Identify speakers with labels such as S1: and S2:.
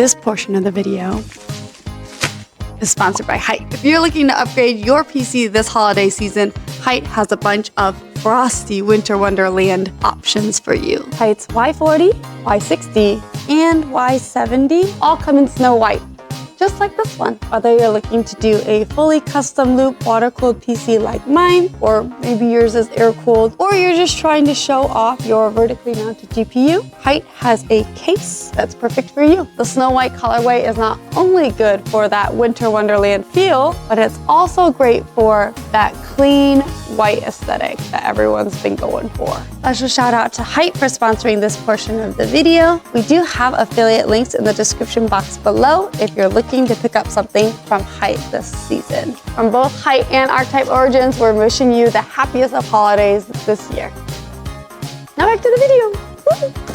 S1: This portion of the video is sponsored by Height. If you're looking to upgrade your PC this holiday season, Height has a bunch of frosty winter wonderland options for you. Height's Y40, Y60, and Y70 all come in snow white, just like this one. Whether you're looking to do a fully custom loop water-cooled PC like mine, or maybe yours is air-cooled, or you're just trying to show off your vertically mounted GPU, Height has a case that's perfect for you. The snow white colorway is not only good for that winter wonderland feel, but it's also great for that clean white aesthetic that everyone's been going for. Special shout out to Height for sponsoring this portion of the video. We do have affiliate links in the description box below if you're looking to pick up something from Height this season. From both Height and Archetype Origins, we're wishing you the happiest of holidays this year. Now back to the video. Woo!